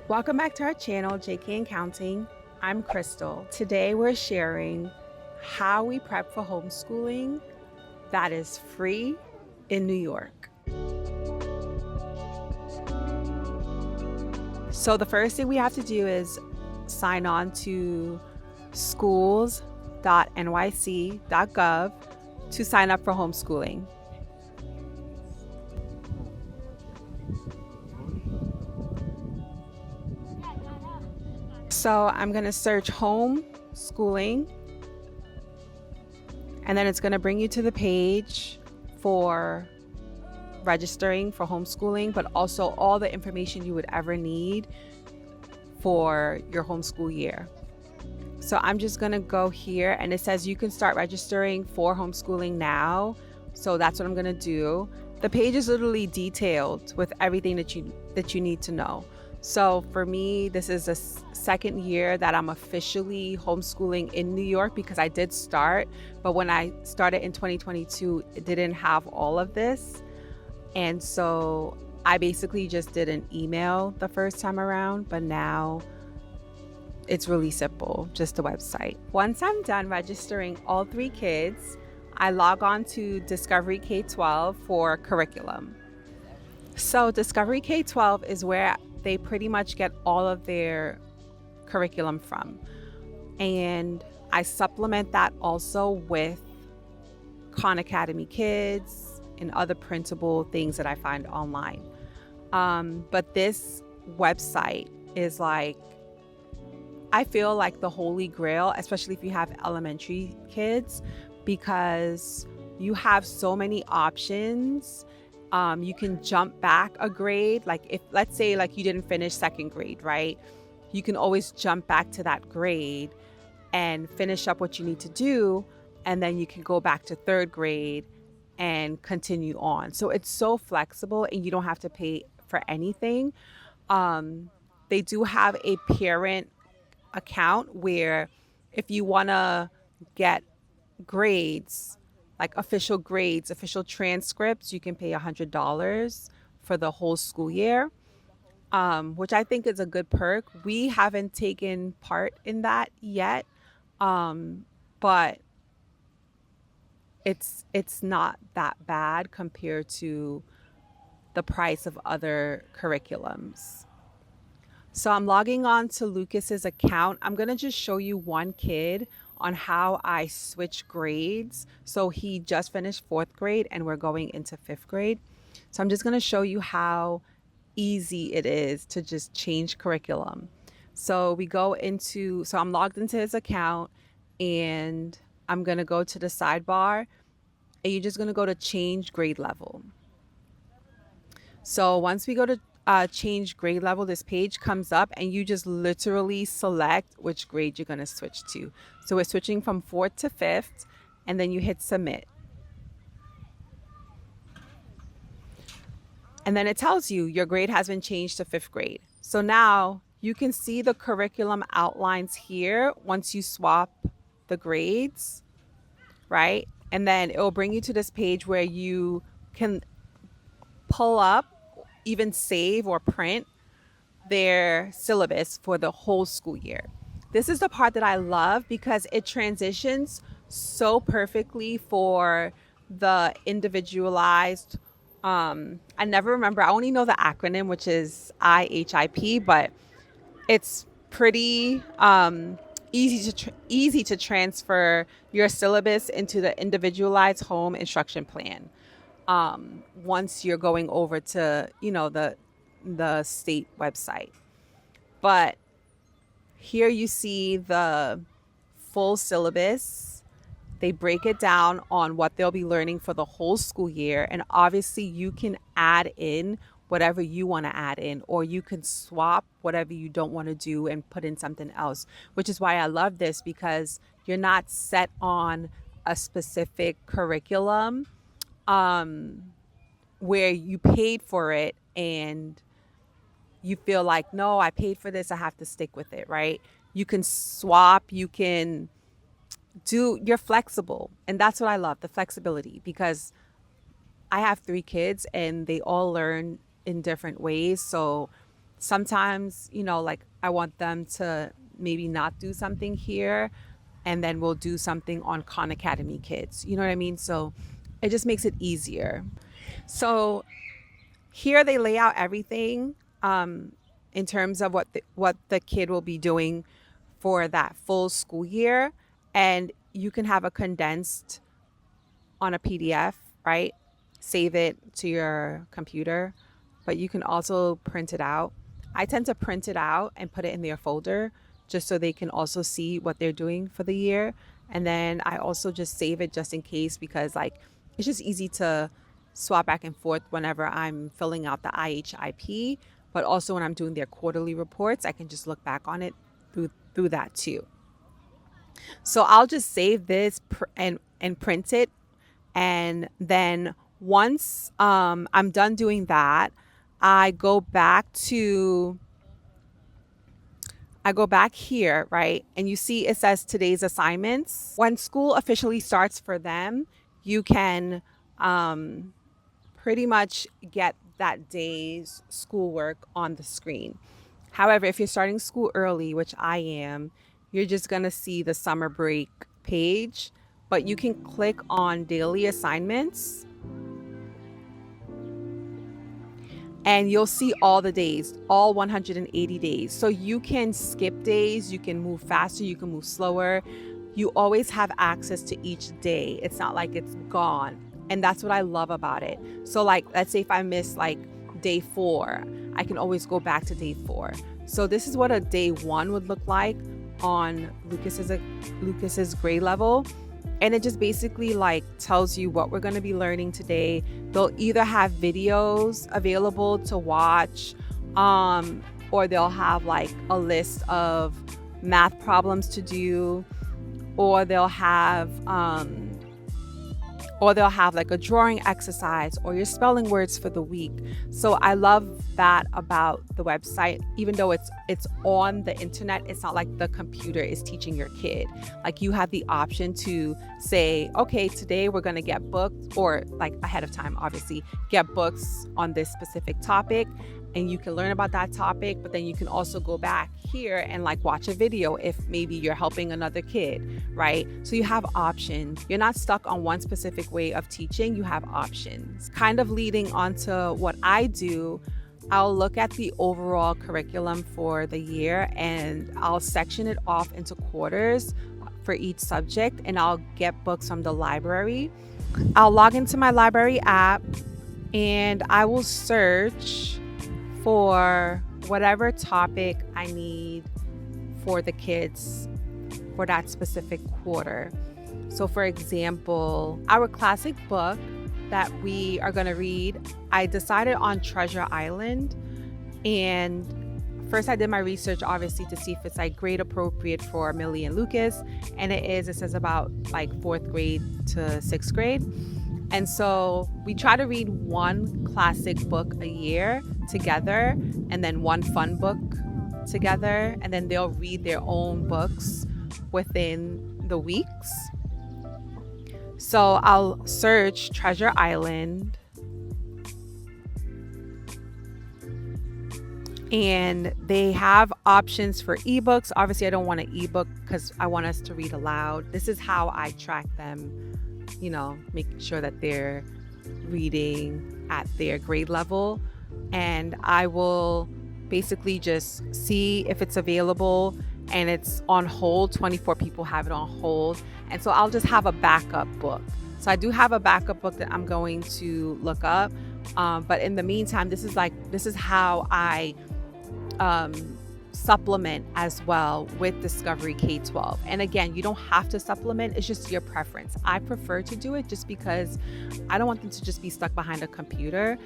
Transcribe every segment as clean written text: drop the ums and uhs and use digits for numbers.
Welcome back to our channel, JK and Counting. I'm Krystal. Today we're sharing how we prep for homeschooling that is free in New York. So the first thing we have to do is sign on to schools.nyc.gov to sign up for homeschooling. So I'm going to search homeschooling, and then it's going to bring you to the page for registering for homeschooling, but also all the information you would ever need for your homeschool year. So I'm just going to go here, and it says you can start registering for homeschooling now. So that's what I'm going to do. The page is literally detailed with everything that you need to know. So for me, this is the second year that I'm officially homeschooling in New York, because I did start, but when I started in 2022, it didn't have all of this. And so I basically just did an email the first time around, but now it's really simple, just a website. Once I'm done registering all 3 kids, I log on to Discovery K-12 for curriculum. So Discovery K-12 is where they pretty much get all of their curriculum from. And I supplement that also with Khan Academy Kids and other printable things that I find online. But this website is like, I feel like the holy grail, especially if you have elementary kids, because you have so many options. You can jump back a grade. Like if, let's say like you didn't finish 2nd grade, right? You can always jump back to that grade and finish up what you need to do. And then you can go back to 3rd grade and continue on. So it's so flexible and you don't have to pay for anything. They do have a parent account where if you want to get grades, like official grades, official transcripts, you can pay $100 for the whole school year, which I think is a good perk. We haven't taken part in that yet, but it's not that bad compared to the price of other curriculums. So I'm logging on to Lucas's account. I'm going to just show you one kid on how I switch grades. So he just finished 4th grade and we're going into 5th grade. So I'm just going to show you how easy it is to just change curriculum. So we go into, so I'm logged into his account and I'm going to go to the sidebar and you're just going to go to change grade level. So once we go to change grade level, this page comes up and you just literally select which grade you're going to switch to. So we're switching from 4th to 5th, and then you hit submit. And then it tells you your grade has been changed to 5th grade. So now you can see the curriculum outlines here once you swap the grades, right? And then it will bring you to this page where you can pull up, even save or print their syllabus for the whole school year. This is the part that I love because it transitions so perfectly for the individualized. I never remember, I only know the acronym, which is IHIP, but it's pretty easy to transfer your syllabus into the individualized home instruction plan. Once you're going over to, the state website. But here you see the full syllabus. They break it down on what they'll be learning for the whole school year. And obviously you can add in whatever you want to add in, or you can swap whatever you don't want to do and put in something else, which is why I love this, because you're not set on a specific curriculum where you paid for it and you feel like, no, I paid for this, I have to stick with it, right? You can swap, you're flexible. And that's what I love, the flexibility, because I have 3 kids and they all learn in different ways. So sometimes, like I want them to maybe not do something here, and then we'll do something on Khan Academy Kids. You know what I mean? So it just makes it easier. So here they lay out everything in terms of what the kid will be doing for that full school year. And you can have a condensed on a PDF, right? Save it to your computer, but you can also print it out. I tend to print it out and put it in their folder just so they can also see what they're doing for the year. And then I also just save it just in case, because like it's just easy to swap back and forth whenever I'm filling out the IHIP, but also when I'm doing their quarterly reports, I can just look back on it through that too. So I'll just save this and print it, and then once I'm done doing that, I go back here, right? And you see it says today's assignments. When school officially starts for them, you can pretty much get that day's schoolwork on the screen. However, if you're starting school early, which I am, you're just going to see the summer break page, but you can click on daily assignments and you'll see all the days, all 180 days. So you can skip days, you can move faster, you can move slower. You always have access to each day. It's not like it's gone. And that's what I love about it. So like, let's say if I miss like day 4, I can always go back to day 4. So this is what a day 1 would look like on Lucas's grade level. And it just basically like tells you what we're going to be learning today. They'll either have videos available to watch, or they'll have like a list of math problems to do, or they'll have like a drawing exercise or your spelling words for the week. So I love that about the website. Even though it's on the internet, it's not like the computer is teaching your kid. Like you have the option to say, okay, today we're going to get books, or like ahead of time, obviously, get books on this specific topic. And you can learn about that topic, but then you can also go back here and like watch a video if maybe you're helping another kid, right? So you have options. You're not stuck on one specific way of teaching. You have options. Kind of leading onto what I do, I'll look at the overall curriculum for the year and I'll section it off into quarters for each subject, and I'll get books from the library. I'll log into my library app and I will search for whatever topic I need for the kids for that specific quarter. So for example, our classic book that we are going to read, I decided on Treasure Island. And first I did my research obviously to see if it's like grade appropriate for Millie and Lucas, and it is. It says about like 4th grade to 6th grade. And so we try to read one classic book a year together, and then one fun book together, and then they'll read their own books within the weeks. So I'll search Treasure Island, and they have options for ebooks. Obviously I don't want an ebook because I want us to read aloud. This is how I track them, making sure that they're reading at their grade level. And I will basically just see if it's available, and it's on hold. 24 people have it on hold. And so I'll just have a backup book. So I do have a backup book that I'm going to look up. But in the meantime, this is how I supplement as well with Discovery K-12. And again, you don't have to supplement. It's just your preference. I prefer to do it just because I don't want them to just be stuck behind a computer.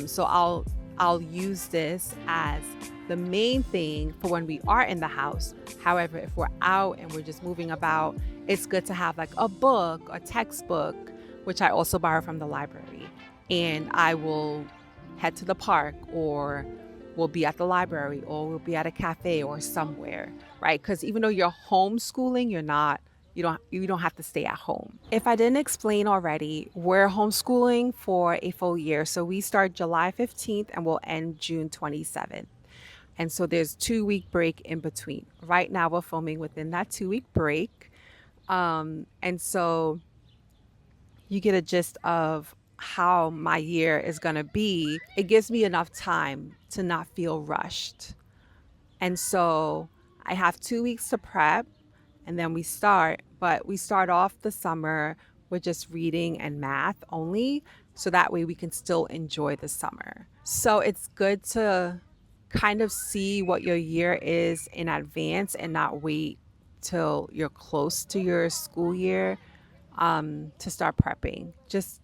So I'll use this as the main thing for when we are in the house. However, if we're out and we're just moving about, it's good to have like a book, a textbook, which I also borrow from the library. And I will head to the park, or we'll be at the library, or we'll be at a cafe or somewhere, right? Because even though you're homeschooling, you don't have to stay at home. If I didn't explain already, we're homeschooling for a full year. So we start July 15th and we'll end June 27th. And so there's 2 week break in between. Right now we're filming within that 2 week break. And so you get a gist of how my year is going to be. It gives me enough time to not feel rushed. And so I have 2 weeks to prep and then we start, but we start off the summer with just reading and math only. So that way we can still enjoy the summer. So it's good to kind of see what your year is in advance and not wait till you're close to your school year to start prepping. Just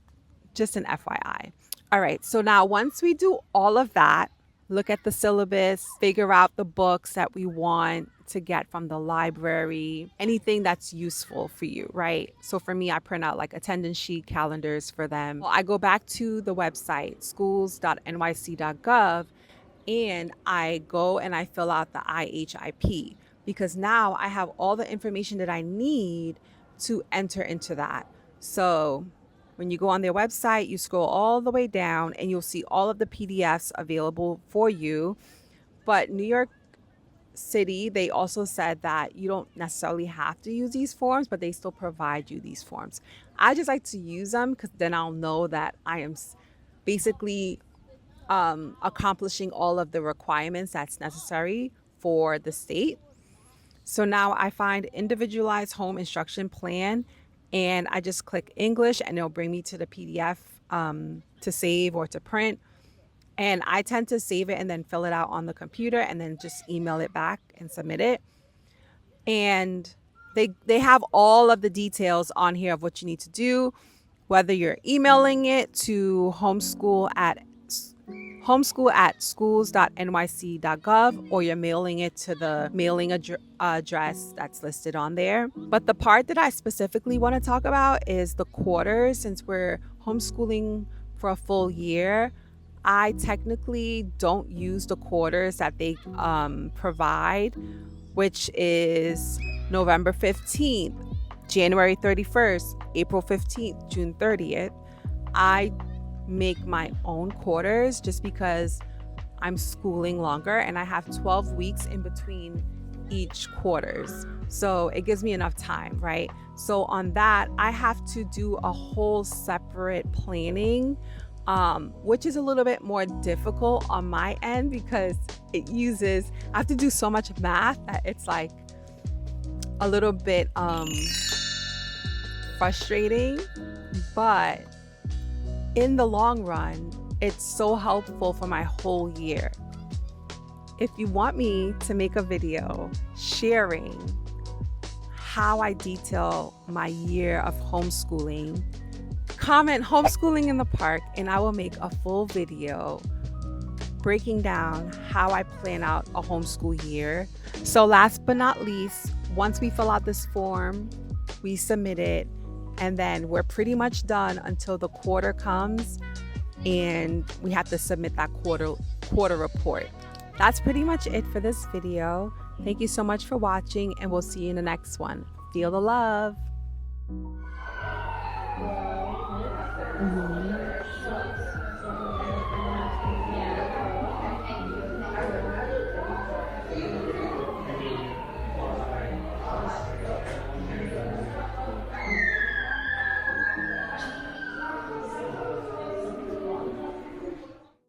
an FYI. All right, so now once we do all of that, look at the syllabus, figure out the books that we want to get from the library, anything that's useful for you, right? So for me, I print out like attendance sheet calendars for them. Well, I go back to the website, schools.nyc.gov, and I go and I fill out the IHIP because now I have all the information that I need to enter into that. So when you go on their website, you scroll all the way down and you'll see all of the PDFs available for you. But New York City, they also said that you don't necessarily have to use these forms, but they still provide you these forms. I just like to use them because then I'll know that I am basically accomplishing all of the requirements that's necessary for the state. So now I find individualized home instruction plan and I just click English and it'll bring me to the PDF to save or to print. And I tend to save it and then fill it out on the computer and then just email it back and submit it. And they have all of the details on here of what you need to do, whether you're emailing it to homeschool at schools.nyc.gov or you're mailing it to the mailing address that's listed on there. But the part that I specifically want to talk about is the quarters. Since we're homeschooling for a full year, I technically don't use the quarters that they provide, which is November 15th, January 31st, April 15th, June 30th. I make my own quarters just because I'm schooling longer and I have 12 weeks in between each quarters. So it gives me enough time, right? So on that, I have to do a whole separate planning, which is a little bit more difficult on my end because I have to do so much math that it's like a little bit frustrating, but in the long run, it's so helpful for my whole year. If you want me to make a video sharing how I detail my year of homeschooling, comment homeschooling in the park and I will make a full video breaking down how I plan out a homeschool year. So last but not least, once we fill out this form, we submit it, and then we're pretty much done until the quarter comes and we have to submit that quarter report. That's pretty much it for this video. Thank you so much for watching and we'll see you in the next one. Feel the love.